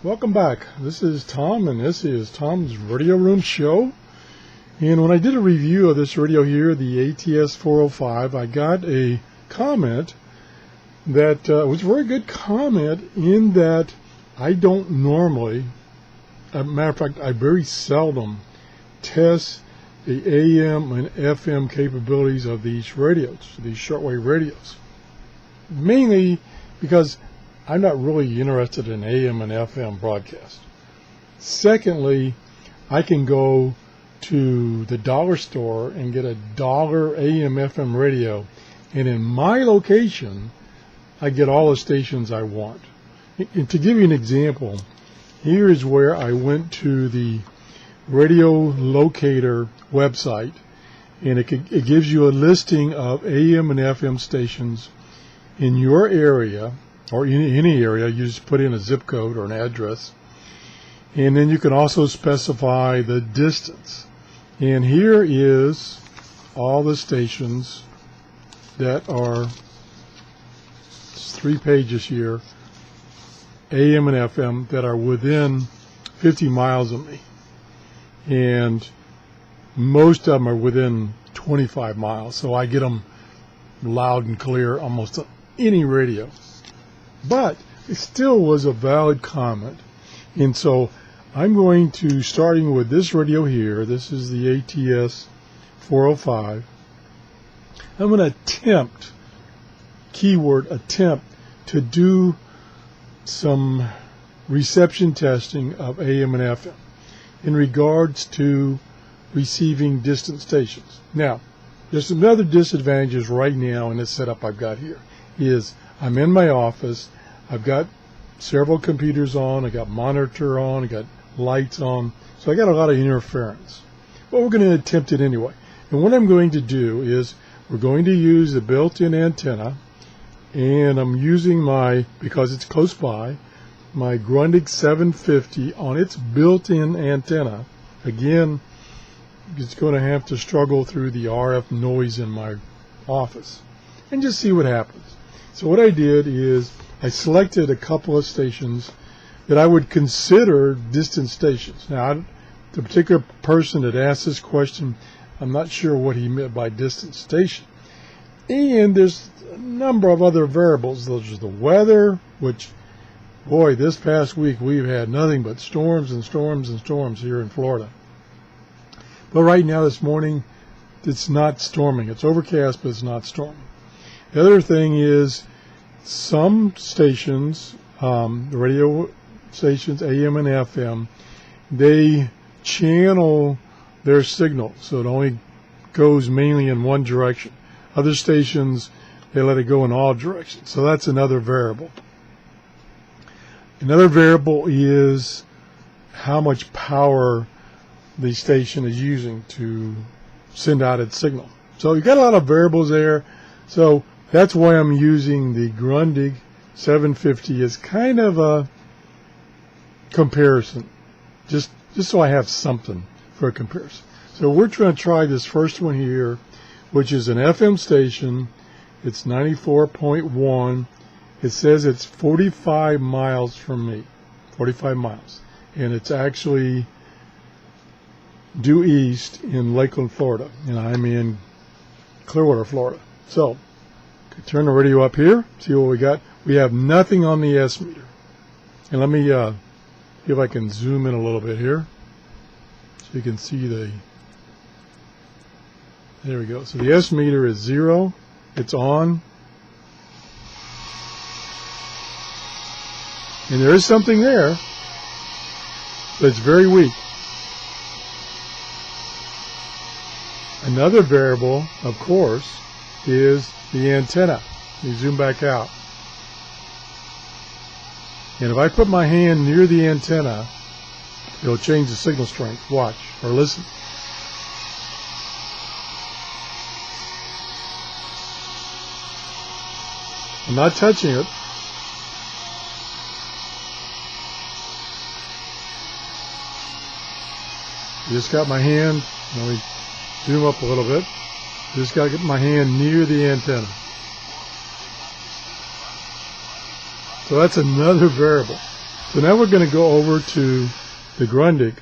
Welcome back. This is Tom, and this is Tom's Radio Room Show. And when I did a review of this radio here, the ATS-405, I got a comment that was a very good comment in that I don't normally, as a matter of fact, I very seldom test the AM and FM capabilities of these radios, these shortwave radios. Mainly because I'm not really interested in AM and FM broadcast. Secondly, I can go to the dollar store and get a dollar AM FM radio, and in my location I get all the stations I want. And to give you an example, here is where I went to the radio locator website, and it gives you a listing of AM and FM stations in your area, or in any area. You just put in a zip code or an address, and then you can also specify the distance. And here is all the stations that are, it's 3 pages here, AM and FM, that are within 50 miles of me, and most of them are within 25 miles, so I get them loud and clear almost on any radio. But it still was a valid comment, and so I'm going to, starting with this radio here, this is the ATS-405, I'm going to attempt, keyword attempt, to do some reception testing of AM and FM in regards to receiving distant stations. Now, there's some other disadvantages right now in this setup I've got here. Is I'm in my office, I've got several computers on, I got monitor on, I got lights on, so I got a lot of interference. But we're going to attempt it anyway. And what I'm going to do is we're going to use the built-in antenna, and I'm using my, because it's close by, my Grundig 750 on its built-in antenna. Again, it's going to have to struggle through the RF noise in my office and just see what happens. So what I did is I selected a couple of stations that I would consider distant stations. Now, the particular person that asked this question, I'm not sure what he meant by distant station. And there's a number of other variables. There's the weather, which, boy, this past week we've had nothing but storms and storms and storms here in Florida. But right now, this morning, it's not storming. It's overcast, but it's not storming. The other thing is some stations, the radio stations, AM and FM, they channel their signal, so it only goes mainly in one direction. Other stations, they let it go in all directions. So that's another variable. Another variable is how much power the station is using to send out its signal. So you've got a lot of variables there. So that's why I'm using the Grundig 750 as kind of a comparison, just so I have something for a comparison. So we're trying to try this first one here, which is an FM station. It's 94.1. It says it's 45 miles from me, 45 miles, and it's actually due east in Lakeland, Florida, and I'm in Clearwater, Florida. So turn the radio up here, see what we got. We have nothing on the S meter. And let me see if I can zoom in a little bit here so you can see there we go. So the S meter is 0. It's on. And there is something there, but it's very weak. Another variable, of course, is the antenna. Let me zoom back out. And if I put my hand near the antenna, it'll change the signal strength. Watch or listen. I'm not touching it. Just got my hand, let me zoom up a little bit. Just got to get my hand near the antenna. So that's another variable. So now we're going to go over to the Grundig.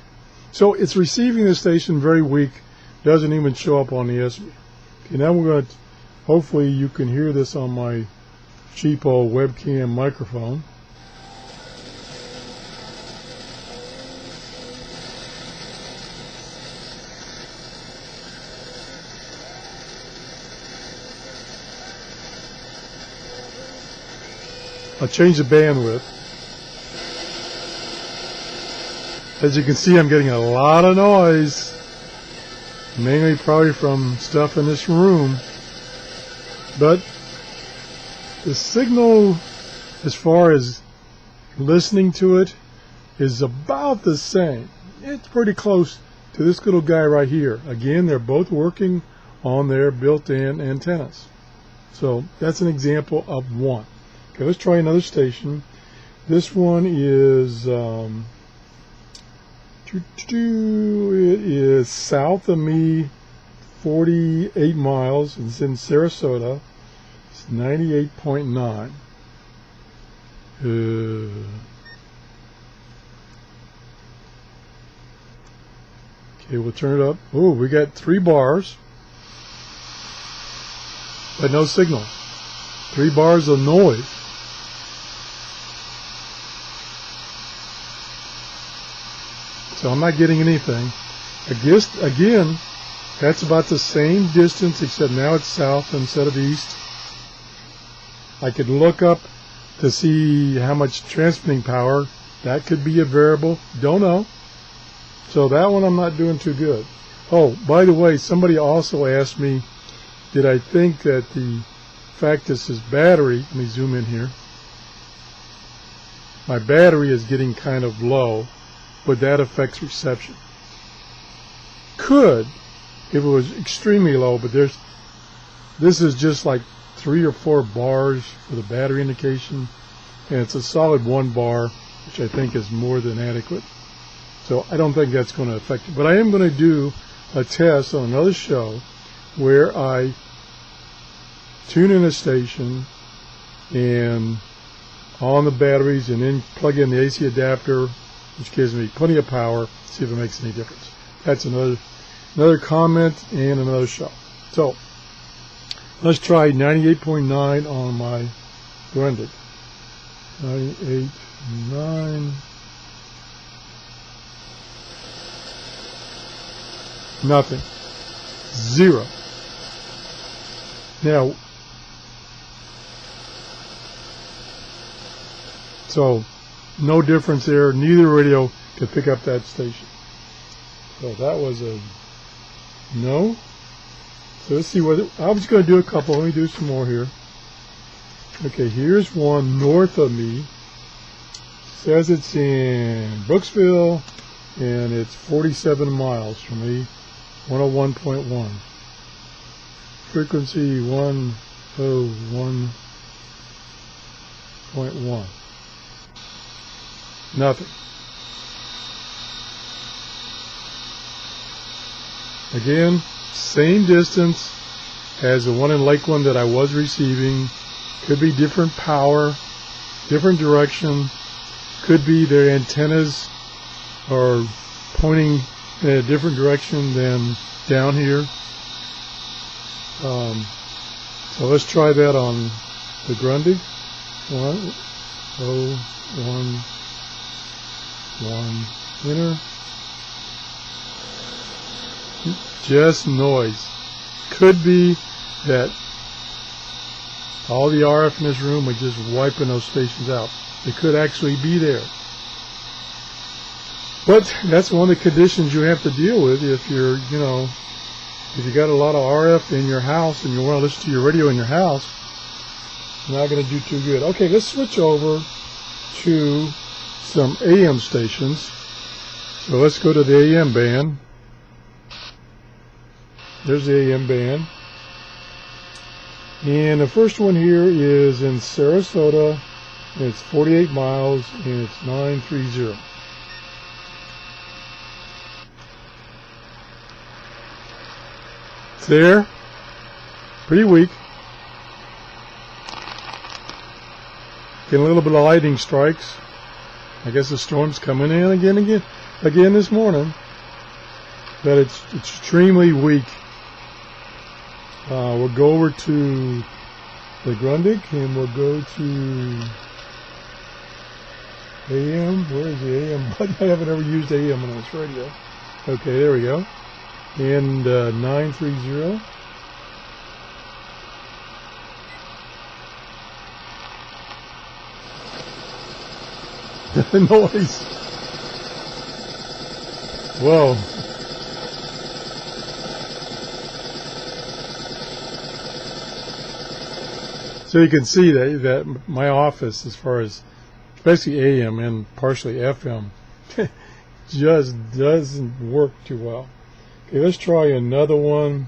So it's receiving the station very weak, doesn't even show up on the SB. Okay, now we're going to, hopefully you can hear this on my cheapo webcam microphone. I'll change the bandwidth. As you can see, I'm getting a lot of noise, mainly probably from stuff in this room. But the signal, as far as listening to it, is about the same. It's pretty close to this little guy right here. Again, they're both working on their built-in antennas. So that's an example of one. Okay, let's try another station. This one is it is south of me 48 miles. It's in Sarasota. It's 98.9. Okay, we'll turn it up. Oh, we got 3 bars, but no signal. 3 bars of noise. So I'm not getting anything. I guess, again, that's about the same distance, except now it's south instead of east. I could look up to see how much transmitting power. That could be a variable. Don't know. So that one I'm not doing too good. Oh, by the way, somebody also asked me, did I think that the fact this is battery, let me zoom in here, my battery is getting kind of low, would that affect reception? Could, if it was extremely low, but this is just like 3 or 4 bars for the battery indication, and it's a solid 1 bar, which I think is more than adequate. So I don't think that's going to affect it. But I am going to do a test on another show where I tune in a station and on the batteries and then plug in the AC adapter, which gives me plenty of power, see if it makes any difference. That's another comment and another show. So let's try 98.9 on my Grundig. 98.9. Nothing. 0. Now, so no difference there. Neither radio could pick up that station. So that was a no. So let's see what I was going to do a couple. Let me do some more here. Okay, here's one north of me. Says it's in Brooksville, and it's 47 miles from me. 101.1. Frequency 101.1. Nothing. Again, same distance as the one in Lakeland that I was receiving. Could be different power, different direction. Could be their antennas are pointing in a different direction than down here. So let's try that on the Grundig. 101.1 enter. Just noise. Could be that all the RF in this room are just wiping those stations out. It could actually be there. But that's one of the conditions you have to deal with if you're, if you got a lot of RF in your house and you want to listen to your radio in your house, you're not going to do too good. Okay, let's switch over to some AM stations. So let's go to the AM band. There's the AM band. And the first one here is in Sarasota, and it's 48 miles, and it's 930. It's there. Pretty weak. Getting a little bit of lightning strikes. I guess the storm's coming in again this morning. But it's extremely weak. We'll go over to the Grundig and we'll go to AM. Where is the AM button? I haven't ever used AM on this radio. Okay, there we go. And 930. The noise. Whoa. So you can see that my office, as far as especially AM and partially FM, just doesn't work too well. Okay, let's try another one.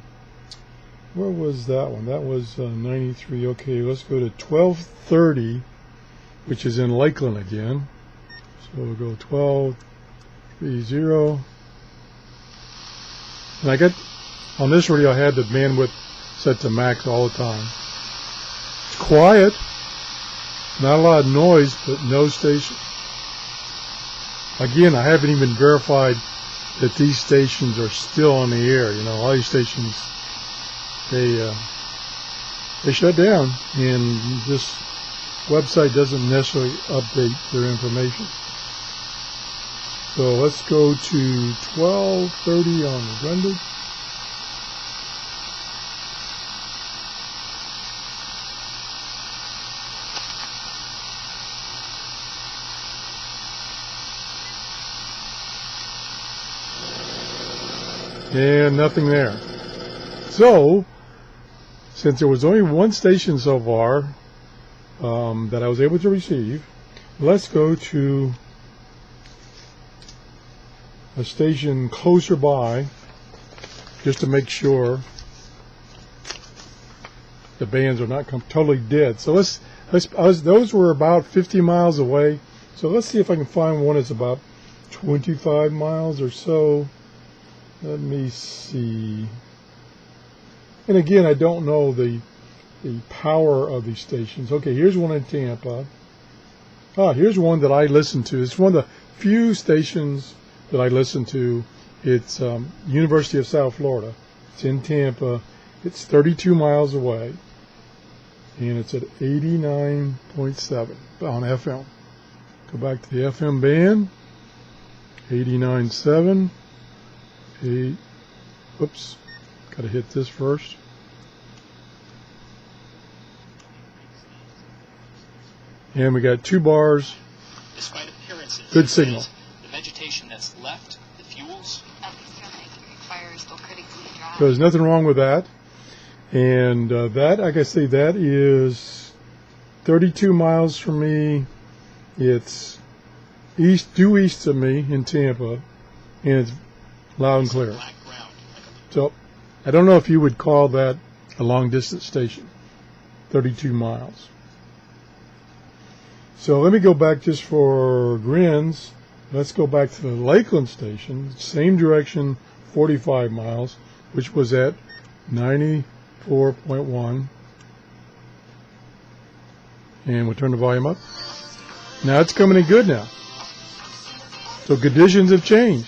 Where was that one? That was 93. Okay, let's go to 1230, which is in Lakeland again. So we'll go 1230. And I got, on this radio I had the bandwidth set to max all the time. It's quiet, not a lot of noise, but no station. Again, I haven't even verified that these stations are still on the air. You know, all these stations, they shut down, and this website doesn't necessarily update their information. So let's go to 1230 on the Grundig. And nothing there. So, since there was only one station so far that I was able to receive, let's go to a station closer by, just to make sure the bands are not totally dead. So those were about 50 miles away. So let's see if I can find one that's about 25 miles or so. Let me see. And again, I don't know the power of these stations. Okay, here's one in Tampa. Here's one that I listen to. It's one of the few stations that I listen to. It's University of South Florida. It's in Tampa. It's 32 miles away. And it's at 89.7 on FM. Go back to the FM band. 89.7. Whoops, got to hit this first. And we got 2 bars. Despite appearances, good signal. The vegetation that's left, the fuels. So there's nothing wrong with that. And that, like I say, that is 32 miles from me. It's due east of me in Tampa, and it's loud and clear. So I don't know if you would call that a long distance station, 32 miles. So let me go back just for grins. Let's go back to the Lakeland station, same direction, 45 miles, which was at 94.1. And we'll turn the volume up. Now it's coming in good now. So conditions have changed.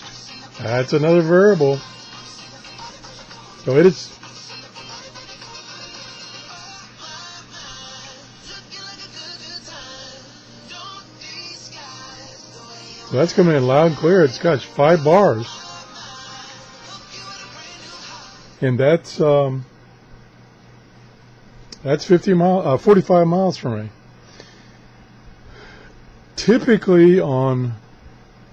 That's another variable. So it is. So that's coming in loud and clear. It's got 5 bars. And that's 45 miles from me. Typically on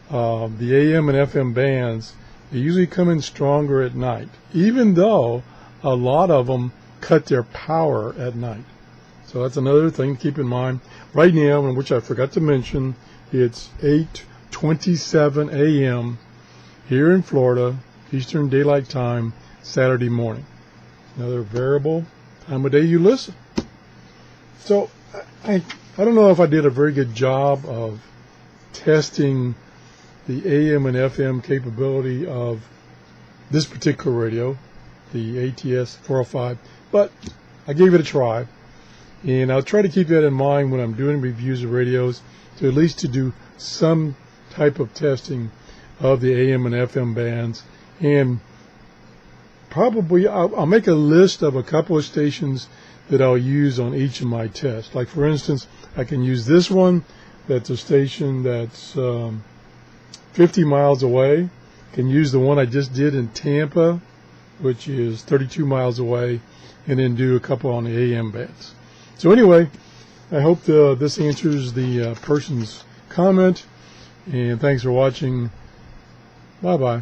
the AM and FM bands, they usually come in stronger at night, even though a lot of them cut their power at night. So that's another thing to keep in mind. Right now, and which I forgot to mention, it's 8:27 a.m. here in Florida, Eastern Daylight Time, Saturday morning. Another variable time of day you listen. So I don't know if I did a very good job of testing the AM and FM capability of this particular radio, the ATS-405, but I gave it a try. And I'll try to keep that in mind when I'm doing reviews of radios, to at least to do some type of testing of the AM and FM bands. And probably I'll make a list of a couple of stations that I'll use on each of my tests. Like, for instance, I can use this one. That's a station that's 50 miles away. Can use the one I just did in Tampa, which is 32 miles away, and then do a couple on the AM bands. So anyway, I hope this answers the person's comment, and thanks for watching. Bye-bye.